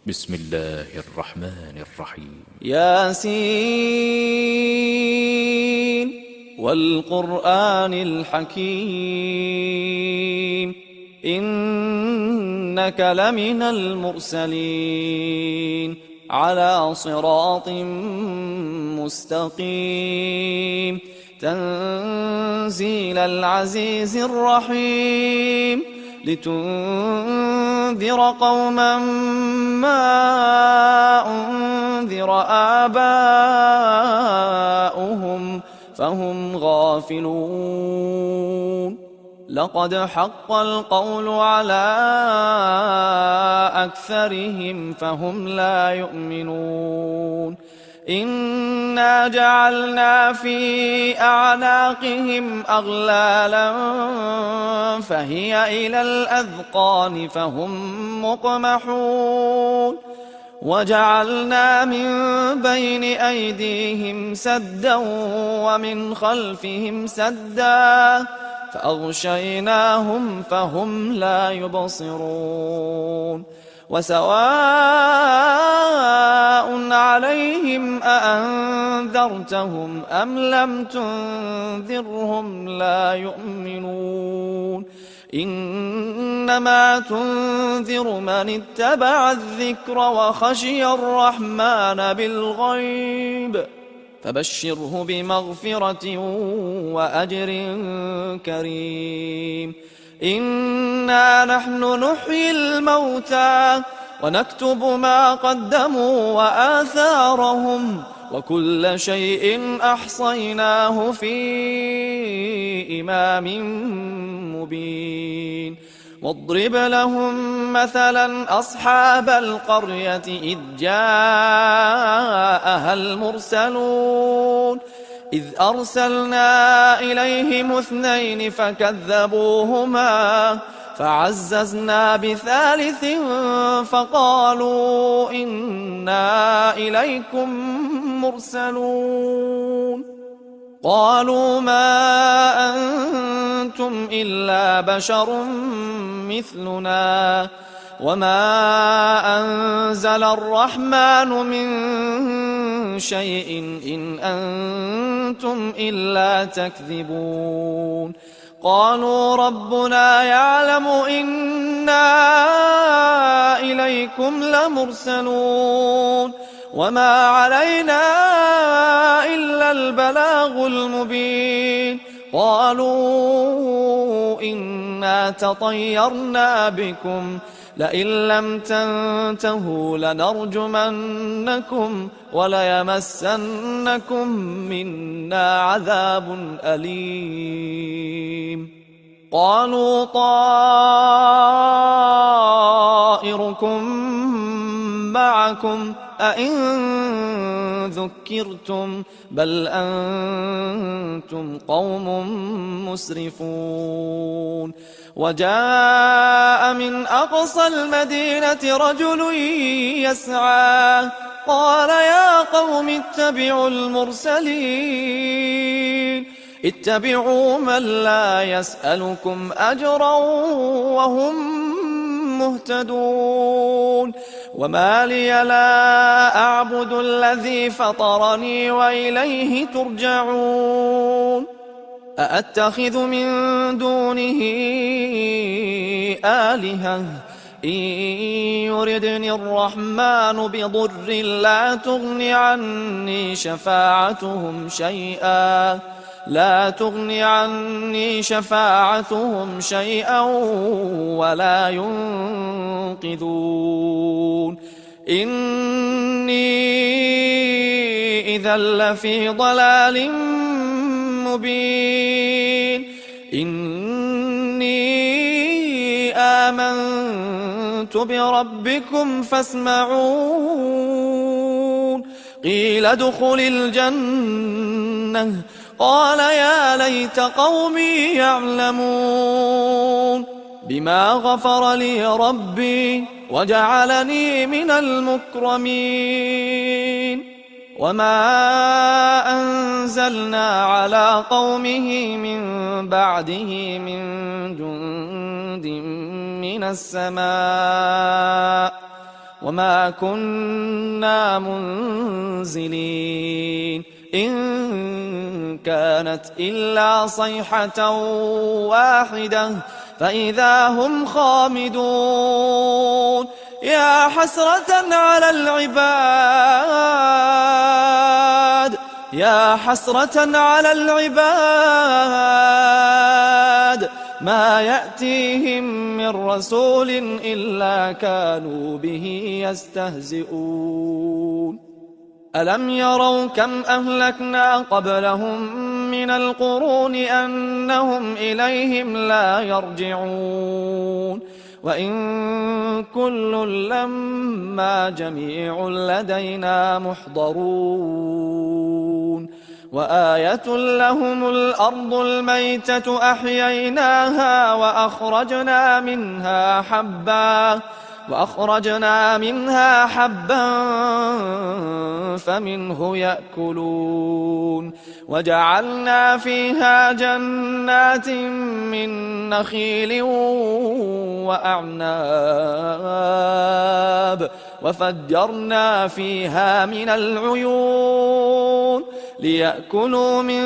بسم الله الرحمن الرحيم. ياسين والقرآن الحكيم إنك لمن المرسلين على صراط مستقيم تنزيل العزيز الرحيم لتنذر قوما ما أنذر آباؤهم فهم غافلون لقد حق القول على أكثرهم فهم لا يؤمنون إنا جعلنا في أعناقهم أغلالا فهي إلى الأذقان فهم مقمحون وجعلنا من بين أيديهم سدا ومن خلفهم سدا فأغشيناهم فهم لا يبصرون وسواء عليهم أأنذرتهم أم لم تنذرهم لا يؤمنون إنما تنذر من اتبع الذكر وخشي الرحمن بالغيب فبشره بمغفرة وأجر كريم إنا نحن نحيي الموتى ونكتب ما قدموا وآثارهم وكل شيء أحصيناه في إمام مبين واضرب لهم مثلا أصحاب القرية إذ جاءها المرسلون إذ أرسلنا إليهم اثنين فكذبوهما فعززنا بثالث فقالوا إنا إليكم مرسلون قالوا ما أنتم إلا بشر مثلنا وما أنزل الرحمن من شيء إن أنتم إلا تكذبون قالوا ربنا يعلم إنا إليكم لمرسلون وما علينا إلا البلاغ المبين قالوا إنا تطيرنا بكم لئن لم تنتهوا لنرجمنكم وليمسنكم منا عذاب أليم قالوا طائركم معكم أئن ذكرتم بل أنتم قوم مسرفون وجاء من أقصى المدينة رجل يسعى قال يا قوم اتبعوا المرسلين اتبعوا من لا يسألكم أجرا وهم مهتدون وما لي لا أعبد الذي فطرني وإليه ترجعون أأتخذ من دونه آلهة إن يردني الرحمن بضر لا تغن عني شفاعتهم شيئا ولا ينقذون إني إذا لفي ضلال مبين إني آمنت بربكم فاسمعون قيل ادخل الجنة قال يا ليت قومي يعلمون بما غفر لي ربي وجعلني من المكرمين وما أنزلنا على قومه من بعده من جند من السماء وما كنا منزلين إن كانت إلا صيحة واحدة فإذا هم خامدون يا حسرة على العباد يا حسرة على العباد ما يأتيهم من رسول إلا كانوا به يستهزئون ألم يروا كم أهلكنا قبلهم من القرون أنهم إليهم لا يرجعون وإن كل لما جميع لدينا محضرون وآية لهم الأرض الميتة أحييناها وأخرجنا منها حبا فمنه يأكلون وجعلنا فيها جنات من نخيل وأعناب وفجرنا فيها من العيون ليأكلوا من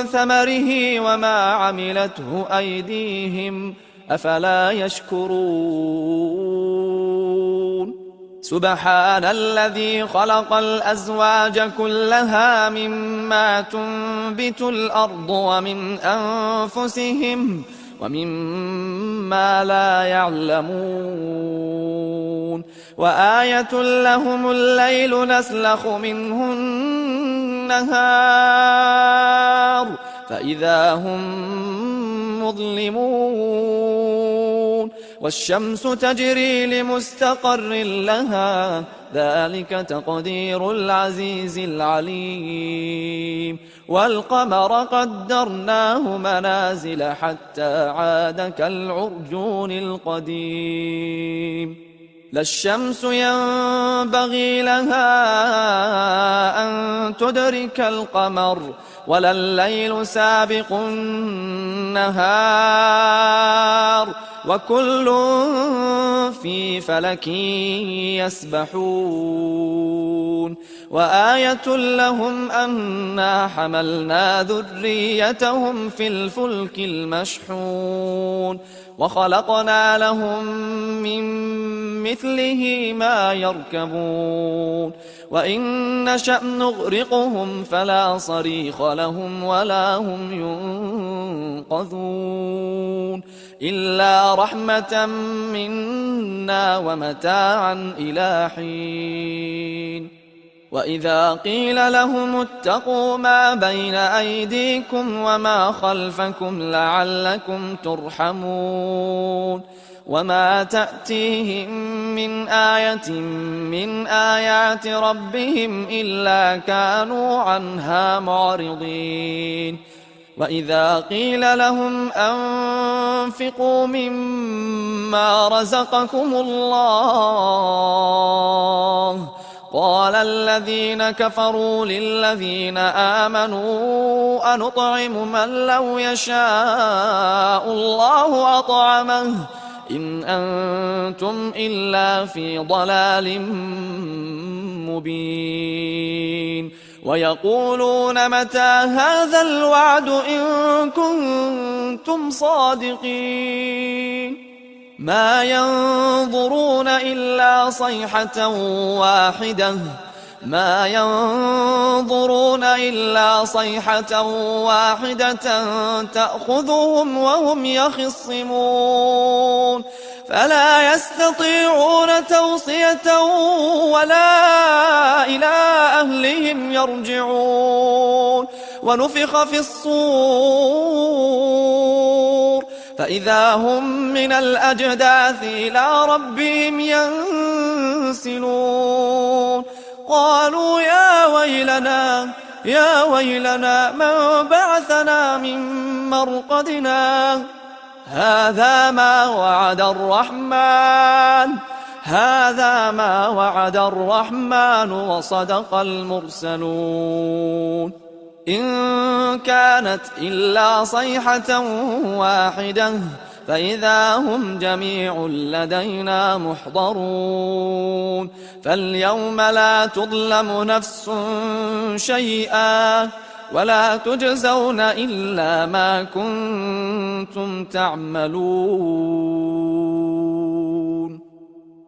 ثمره وما عملته أيديهم أفلا يشكرون سبحان الذي خلق الأزواج كلها مما تنبت الأرض ومن أنفسهم ومما لا يعلمون وآية لهم الليل نسلخ منه النهار فإذا هم مظلمون والشمس تجري لمستقر لها ذلك تقدير العزيز العليم والقمر قدرناه منازل حتى عاد كالعرجون القديم لا الشمس ينبغي لها أن تدرك القمر ولا الليل سابق النهار وكل في فلك يسبحون وآية لهم أنا حملنا ذريتهم في الفلك المشحون وخلقنا لهم من مثله ما يركبون وإن نشأ نغرقهم فلا صريخ لهم ولا هم ينقذون إلا رحمة منا ومتاعا إلى حين وإذا قيل لهم اتقوا ما بين أيديكم وما خلفكم لعلكم ترحمون وما تأتيهم من آية من آيات ربهم إلا كانوا عنها معرضين وإذا قيل لهم أنفقوا مما رزقكم الله قال الذين كفروا للذين آمنوا أنطعم من لو يشاء الله أطعمه إن أنتم إلا في ضلال مبين ويقولون متى هذا الوعد إن كنتم صادقين ما ينظرون إلا صيحة واحدة تأخذهم وهم يخصمون فلا يستطيعون توصية ولا إلى أهلهم يرجعون ونفخ في الصور فإذا هم من الأجداث إلى ربهم ينسلون قالوا يا ويلنا من بعثنا من مرقدنا هذا ما وعد الرحمن وصدق المرسلون إن كانت إلا صيحة واحدة فإذا هم جميع لدينا محضرون فاليوم لا تظلم نفس شيئا ولا تجزون إلا ما كنتم تعملون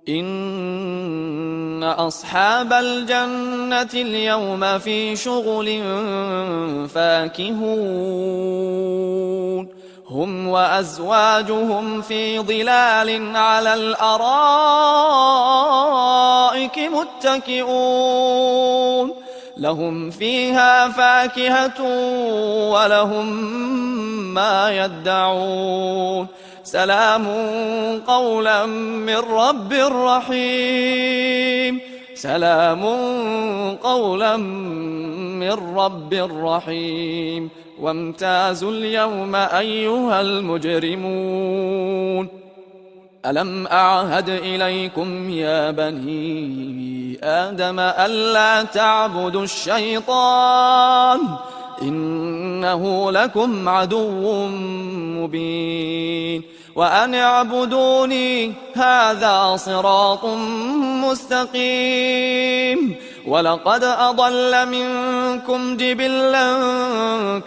إن أصحاب الجنة اليوم في شغل فاكهون هم وأزواجهم في ظلال على الأرائك متكئون لهم فيها فاكهة ولهم ما يدعون سلام قولا من رب رحيم سلام قولا من رب رحيم وامتازوا اليوم أيها المجرمون ألم أعهد إليكم يا بني آدم ألا تعبدوا الشيطان إنه لكم عدو مبين وأن اعبدوني هذا صراط مستقيم ولقد أضل منكم جبلا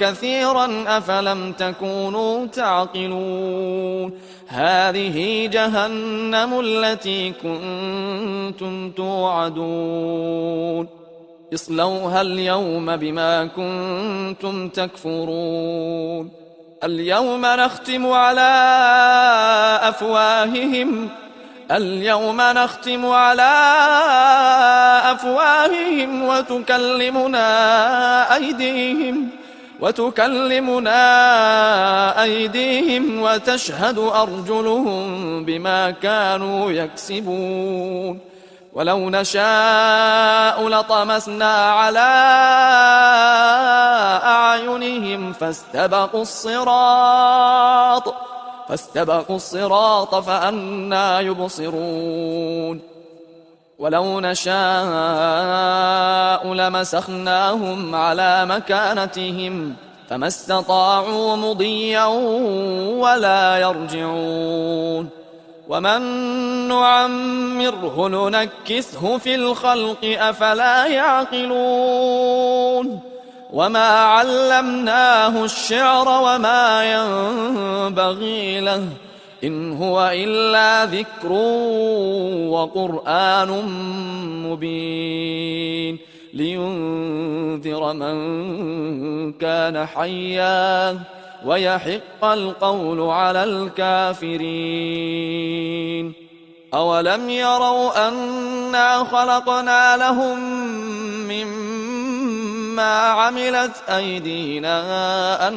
كثيرا أفلم تكونوا تعقلون هذه جهنم التي كنتم توعدون اصلوها اليوم بما كنتم تكفرون اليوم نختم على أفواههم وتكلمنا أيديهم وتشهد أرجلهم بما كانوا يكسبون ولو نشاء لطمسنا على أعينهم فاستبقوا الصراط فأنى يبصرون ولو نشاء لمسخناهم على مكانتهم فما استطاعوا مضيا ولا يرجعون ومن نعمره ننكسه في الخلق أفلا يعقلون وما علمناه الشعر وما ينبغي له إن هو إلا ذكر وقرآن مبين لينذر من كان حيا ويحق القول على الكافرين أولم يروا أنا خلقنا لهم مما عملت أيدينا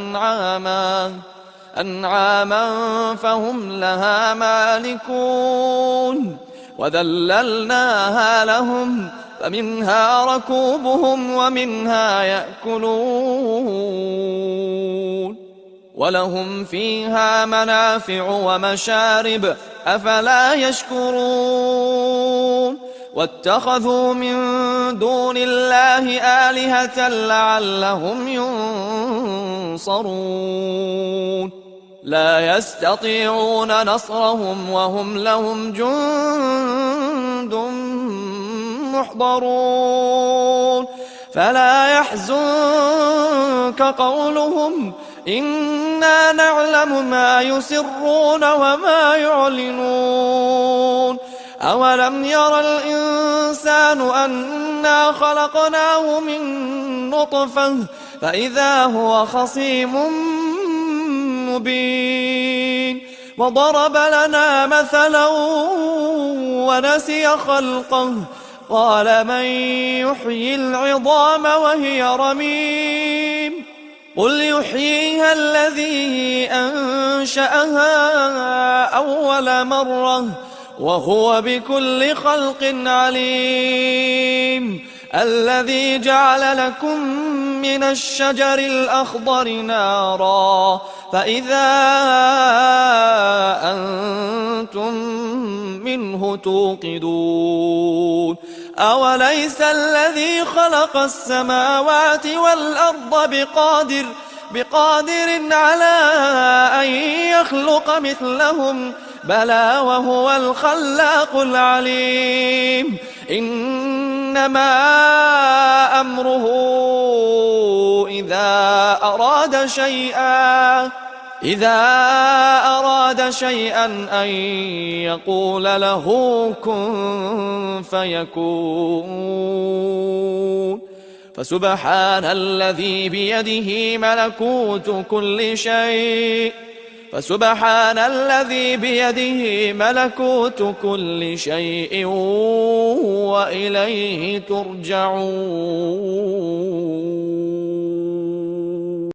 أنعاما فهم لها مالكون وذللناها لهم فمنها ركوبهم ومنها يأكلون ولهم فيها منافع ومشارب أفلا يشكرون واتخذوا من دون الله آلهة لعلهم ينصرون لا يستطيعون نصرهم وهم لهم جند محضرون فلا يحزنك قولهم إنا نعلم ما يسرون وما يعلنون أولم ير الإنسان أنا خلقناه من نطفة فإذا هو خصيم مبين وضرب لنا مثلا ونسي خلقه قال من يحيي العظام وهي رميم قل يحييها الذي أنشأها أول مرة وهو بكل خلق عليم الذي جعل لكم من الشجر الأخضر نارا فإذا أنتم منه توقدون أوليس الذي خلق السماوات والأرض بقادر على أن يخلق مثلهم بلى وهو الخلاق العليم إنما أمره إذا أراد شيئا أن يقول له كن فيكون فسبحان الذي بيده ملكوت كل شيء وإليه ترجعون.